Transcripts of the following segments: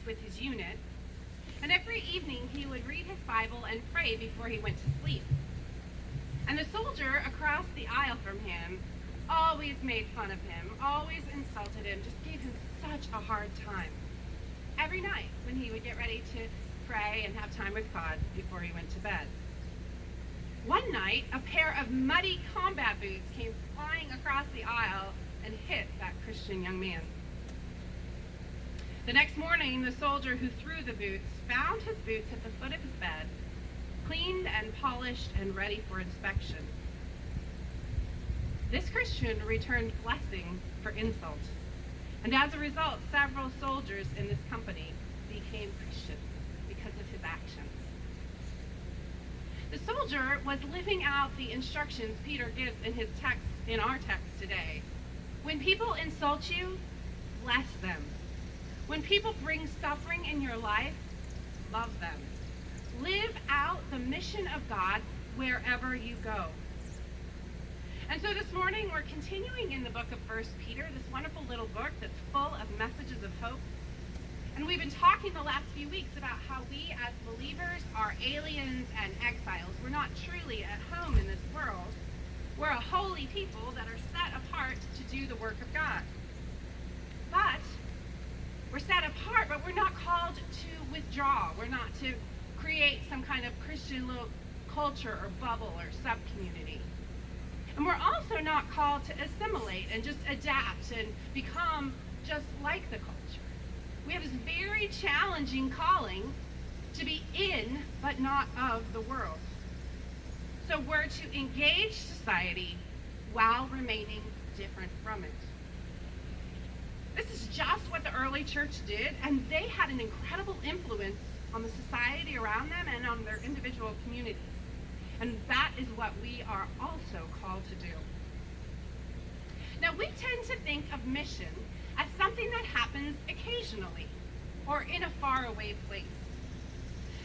with his unit, and every evening he would read his Bible and pray before he went to sleep. And the soldier across the aisle from him always made fun of him, always insulted him, just gave him such a hard time. Every night when he would get ready to pray and have time with God before he went to bed. One night, a pair of muddy combat boots came flying across the aisle and hit that Christian young man. The next morning, the soldier who threw the boots found his boots at the foot of his bed, cleaned and polished and ready for inspection. This Christian returned blessing for insult, and as a result, several soldiers in this company became Christians because of his actions. The soldier was living out the instructions Peter gives in our text today. When people insult you, bless them. When people bring suffering in your life, love them. Live out the mission of God wherever you go. And so this morning we're continuing in the book of 1 Peter, this wonderful little book that's full of messages of hope. And we've been talking the last few weeks about how we as believers are aliens and exiles. We're not truly at home in this world. We're a holy people that are set apart to do the work of God. But we're set apart, but we're not called to withdraw. We're not to create some kind of Christian little culture or bubble or sub-community. And we're also not called to assimilate and just adapt and become just like the culture. We have this very challenging calling to be in, but not of the world. So we're to engage society while remaining different from it. This is just what the early church did, and they had an incredible influence on the society around them and on their individual communities. And that is what we are also called to do. Now, we tend to think of mission as something that happens occasionally or in a faraway place.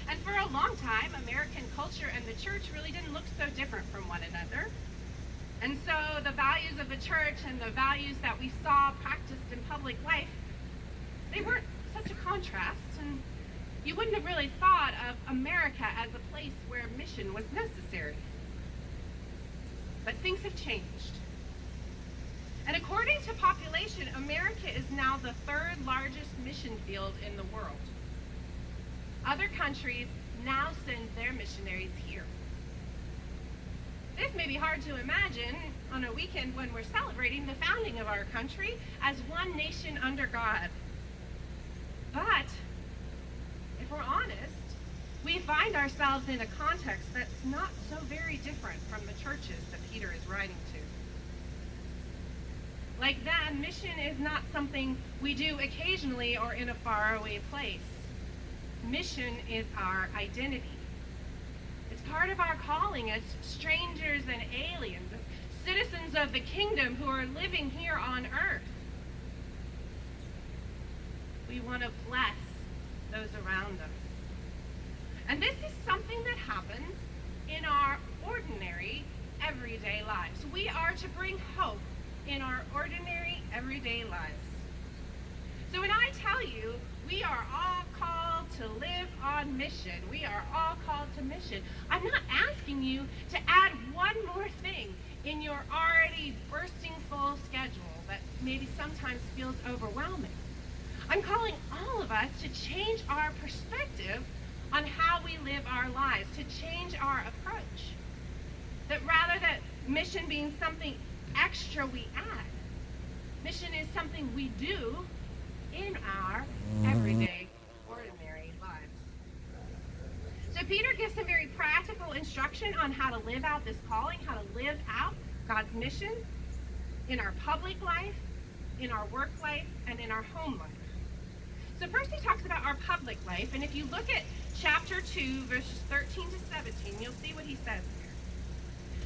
And for a long time, American culture and the church really didn't look so different from one another. And so the values of the church and the values that we saw practiced in public life, they weren't such a contrast, and you wouldn't have really thought of America as a place where mission was necessary. But things have changed. And according to population, America is now the third largest mission field in the world. Other countries now send their missionaries here. This may be hard to imagine on a weekend when we're celebrating the founding of our country as one nation under God. But if we're honest, we find ourselves in a context that's not so very different from the churches that Peter is writing to. Like them, mission is not something we do occasionally or in a faraway place. Mission is our identity. It's part of our calling as strangers and aliens, as citizens of the kingdom who are living here on earth. We want to bless those around us. And this is something that happens in our ordinary, everyday lives. We are to bring hope in our ordinary, everyday lives. So when I tell you we are all called to live on mission, we are all called to mission, I'm not asking you to add one more thing in your already bursting full schedule that maybe sometimes feels overwhelming. I'm calling all of us to change our perspective on how we live our lives, to change our approach. That rather than mission being something extra we add, mission is something we do in our everyday, ordinary lives. So Peter gives some very practical instruction on how to live out this calling, how to live out God's mission in our public life, in our work life, and in our home life. So first he talks about our public life, and if you look at chapter 2, verses 13 to 17, you'll see what he says here.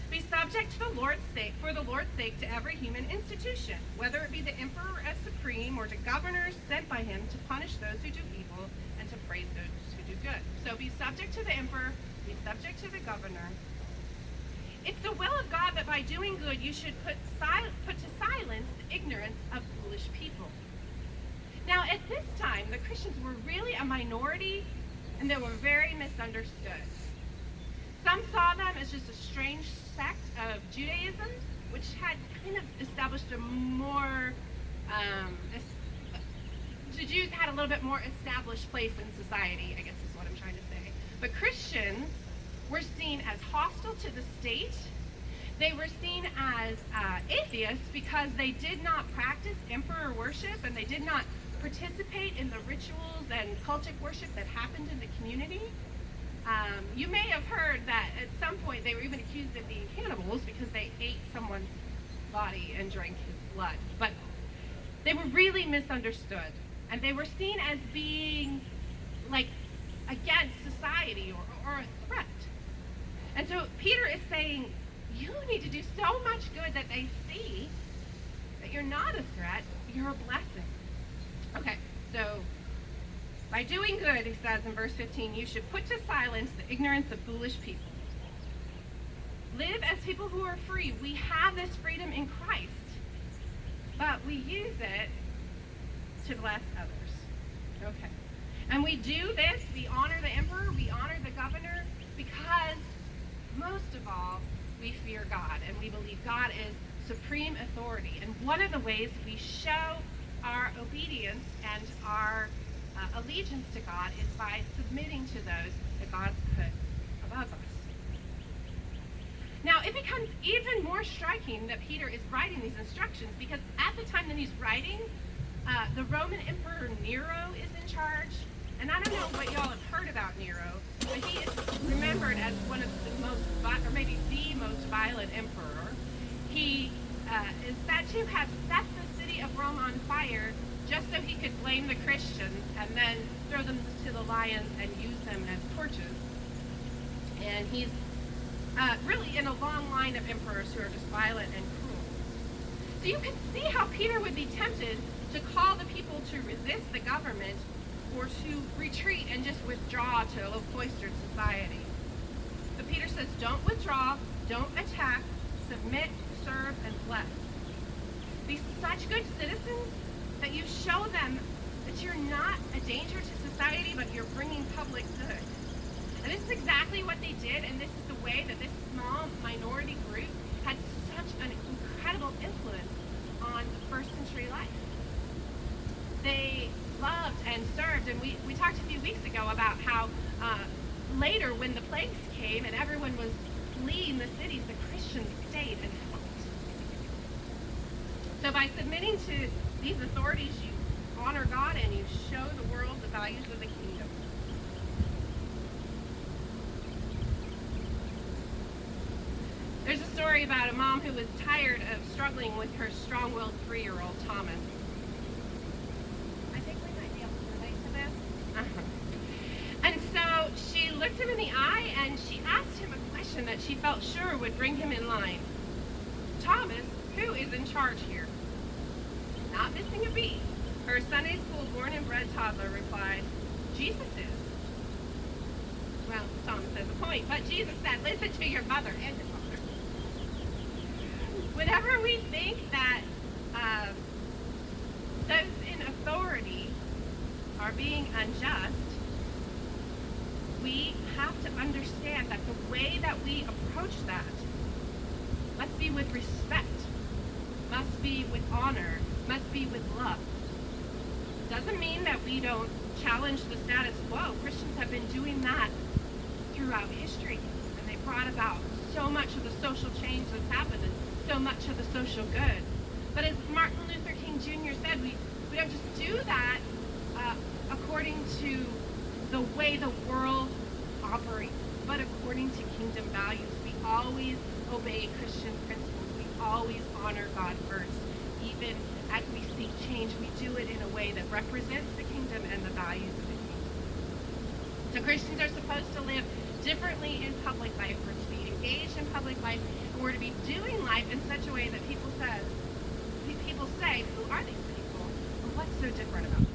Be subject to the Lord's sake, for the Lord's sake, to every human institution, whether it be the emperor as supreme or to governors sent by him to punish those who do evil and to praise those who do good. So be subject to the emperor, be subject to the governor. It's the will of God that by doing good you should put to silence the ignorance of foolish people. Now, at this time, the Christians were really a minority and they were very misunderstood. Some saw them as just a strange sect of Judaism, which had kind of established a more, the Jews had a little bit more established place in society, I guess is what I'm trying to say. But Christians were seen as hostile to the state. They were seen as atheists because they did not practice emperor worship and they did not participate in the rituals and cultic worship that happened in the community. You may have heard that at some point they were even accused of being cannibals because they ate someone's body and drank his blood. But they were really misunderstood. And they were seen as being like against society or a threat. And so Peter is saying, you need to do so much good that they see that you're not a threat, you're a blessing. Okay, so by doing good, he says in verse 15, you should put to silence the ignorance of foolish people. Live as people who are free. We have this freedom in Christ, but we use it to bless others. Okay. And we do this, we honor the emperor, we honor the governor, because most of all, we fear God, and we believe God is supreme authority. And one of the ways we show our obedience and our allegiance to God is by submitting to those that God's put above us. Now, it becomes even more striking that Peter is writing these instructions because at the time that he's writing, the Roman Emperor Nero is in charge. And I don't know what y'all have heard about Nero, but he is remembered as one of the most, or maybe the most violent emperor. He is said to have set the city of Rome on fire just so he could blame the Christians and then throw them to the lions and use them as torches. And he's really in a long line of emperors who are just violent and cruel. So you can see how Peter would be tempted to call the people to resist the government or to retreat and just withdraw to a low cloistered society. But Peter says, don't withdraw, don't attack, submit, serve, and bless. Be such good citizens that you show them that you're not a danger to society, but you're bringing public good. And this is exactly what they did, and this is the way that this small minority group had such an incredible influence on first century life. They loved and served, and we talked a few weeks ago about how later when the plagues came and everyone was fleeing the cities, the Christians stayed and helped. So by submitting to these authorities, you honor God and you show the world the values of the kingdom. There's a story about a mom who was tired of struggling with her strong-willed 3-year-old Thomas. I think we might be able to relate to this. And so she looked him in the eye and she asked him a question that she felt sure would bring him in line. Thomas, who is in charge here? Not missing a beat, her Sunday school born and bred toddler replied, Jesus is. Well, Thomas has a point, but Jesus said, listen to your mother and your father. Whenever we think that those in authority are being unjust, we have to understand that the way that we approach that must be with respect, must be with honor, must be with love. Doesn't mean that we don't challenge the status quo. Christians have been doing that throughout history, and they brought about so much of the social change that's happened and so much of the social good. But as Martin Luther King Jr. said, we don't just do that according to the way the world operates, but according to kingdom values. We always obey Christian principles. We always honor God first. Even as we seek change, we do it in a way that represents the kingdom and the values of the kingdom. So Christians are supposed to live differently in public life. We're to be engaged in public life, and we're to be doing life in such a way that people say, who are these people, and what's so different about them?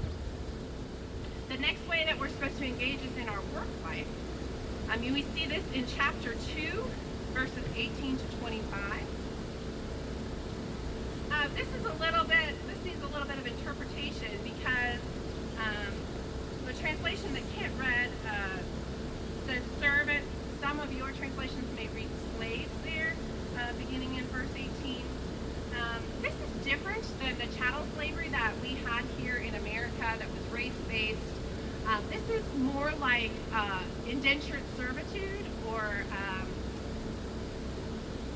The next way that we're supposed to engage is in our work life. We see this in chapter 2, verses 18 to 25. this needs a little bit of interpretation because the translation that Kent read says servant. Some of your translations may read slaves there, beginning in verse 18. This is different than the chattel slavery that we had here in America that was race-based. This is more like indentured servitude or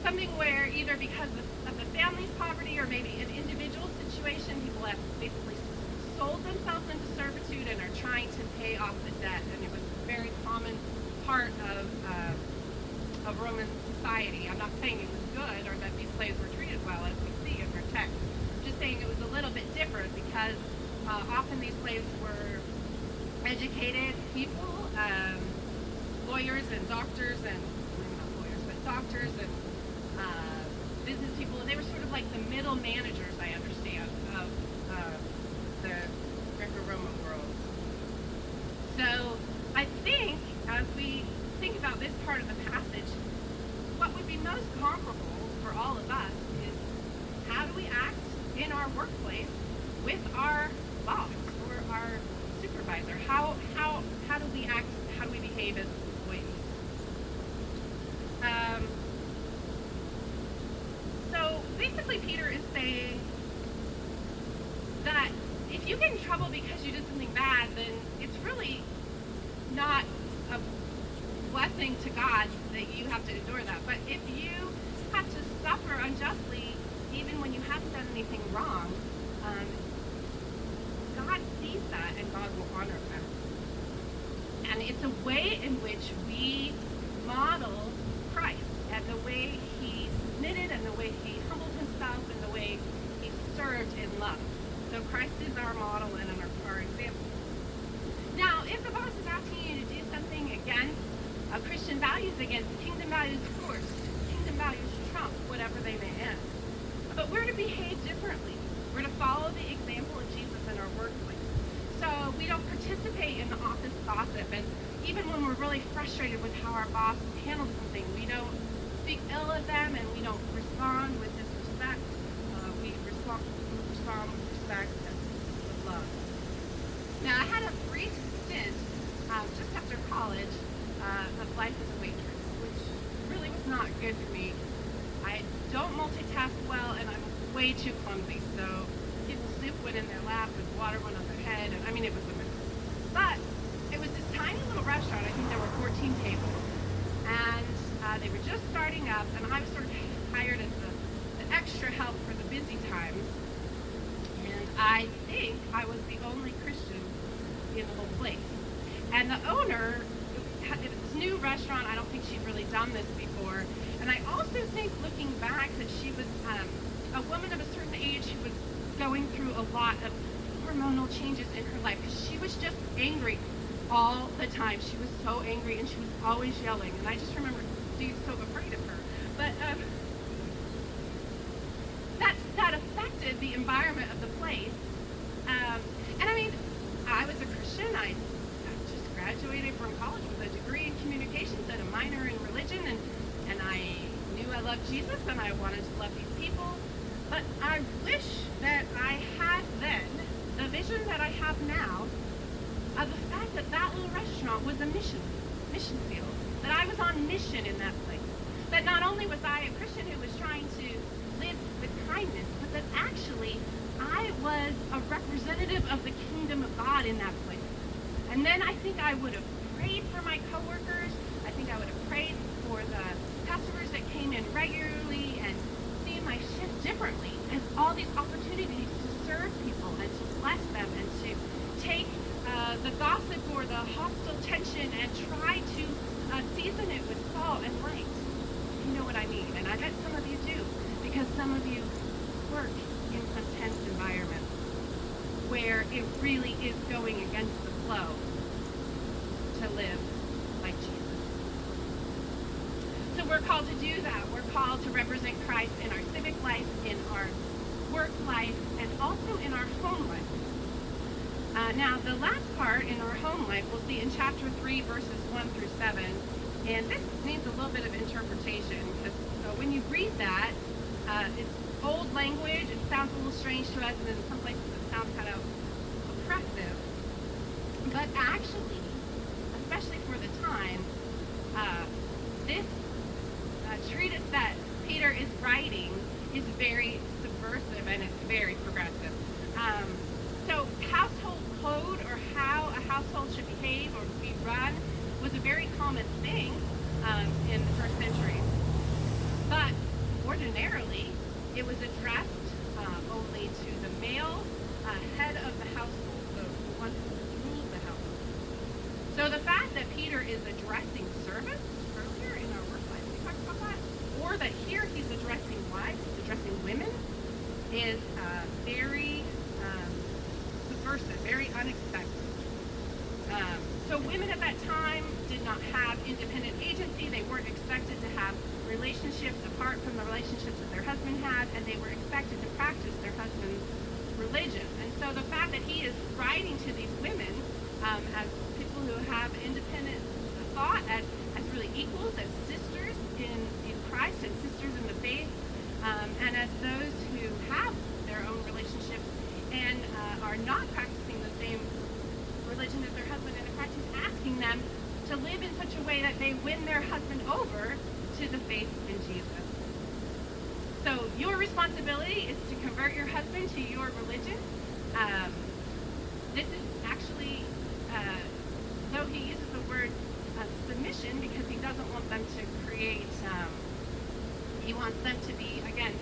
something where either because of the family's poverty or maybe an individual situation, people have basically sold themselves into servitude and are trying to pay off the debt. And it was a very common part of Roman society. I'm not saying it was good or that these slaves were treated well, as we see in our text. I'm just saying it was a little bit different because often these slaves were educated people, lawyers and doctors and, not lawyers, but doctors and business people. And they were sort of like the middle managers, I understand, of the Greco-Roman world. So I think as we think about this part of the passage, what would be most comparable for all of us is how do we act in our workplace with our boss or our supervisor? How do we act? How do we behave as employees? So basically, Peter is saying that if you get in trouble because you did something bad, then it's really not a blessing to God that you have to endure that. But if you have to suffer unjustly, even when you haven't done anything wrong, God sees that and God will honor that. And it's a way in which we model Christ and the way he submitted and the way he humbled himself and the way he served in love. So Christ is our model and our example. Now, if the boss is asking you to do something against Christian values, against kingdom values, of course, kingdom values trump whatever they may end. But we're to behave differently. We're to follow the example of Jesus in our workplace. So we don't participate in the office gossip, and even when we're really frustrated with how our boss handles something, we don't speak ill of them and we don't respond with disrespect. We respond with respect and with love. Now, I had a brief stint just after college of life as a waitress, which really was not good for me. I don't multitask well, and I'm way too clumsy. So people's soup went in their lap, and water went on their head, and I mean, it was a mess. But it was this tiny little restaurant. I think there were 14 tables, and they were just starting up, and I was sort of hired as the extra help for the busy times. And I think I was the only Christian in the whole place. And the owner, it was this new restaurant. I don't think she'd really done this before. And I also think, looking back, that she was a woman of a certain age who was going through a lot of hormonal changes in her life, because she was just angry all the time. She was so angry, and she was always yelling. And I just remember being so afraid of her. But that affected the environment of the place. And I mean, I was a Christian. I just graduated from college with a degree in communications and a minor in religion, and I knew I loved Jesus and I wanted to love these people. But I wish that I had then the vision that I have now of the fact that that little restaurant was a mission field, that I was on mission in that place. That not only was I a Christian who was trying to live with kindness, but that actually I was a representative of the kingdom of God in that place. And then I think I would have prayed for my coworkers. I think I would have prayed for the customers that came in regularly and seen my shift differently as all these opportunities to serve people and to bless them and to take the gossip or the hostile tension and try to season it with salt and light. You know what I mean? And I bet some of you do, because some of you work in some tense environments where it really is going against the flow to live like Jesus. So we're called to do that. We're called to represent Christ in our civic life, in our work life, and also in our home life. Now, the last part in our home life we'll see in chapter 3, verses 1 through 7. And this needs a little bit of interpretation, because when you read that, it's old language. It sounds a little strange to us, and in some places it sounds kind of oppressive. But actually, especially for the time, this treatise that Peter is writing is very subversive and it's very progressive. So household code, or how a household should behave or be run, was a very common thing in the first century. But ordinarily, it was addressed only to the male head of the household, the one who ruled the household. So the fact that Peter is addressing servants earlier in our work life, we talked about that, or that here he's addressing wives, he's addressing women, is very subversive, very unexpected. So women at that time did not have independent agency. They weren't expected to have relationships apart from the relationships that their husband had, and they were expected to practice their husband's religion. And so the fact that he is writing to these women as people who have independent thought, as really equals, as sisters in Christ, and sisters in the faith, and as those who have their own relationships and are not practicing the same religion as their husband and in Christ, is asking them to live in such a way that they win their husband over to the faith in Jesus. So your responsibility is to convert your husband to your religion. This is actually, though he uses the word submission because he doesn't want them to create, he wants them to be, again,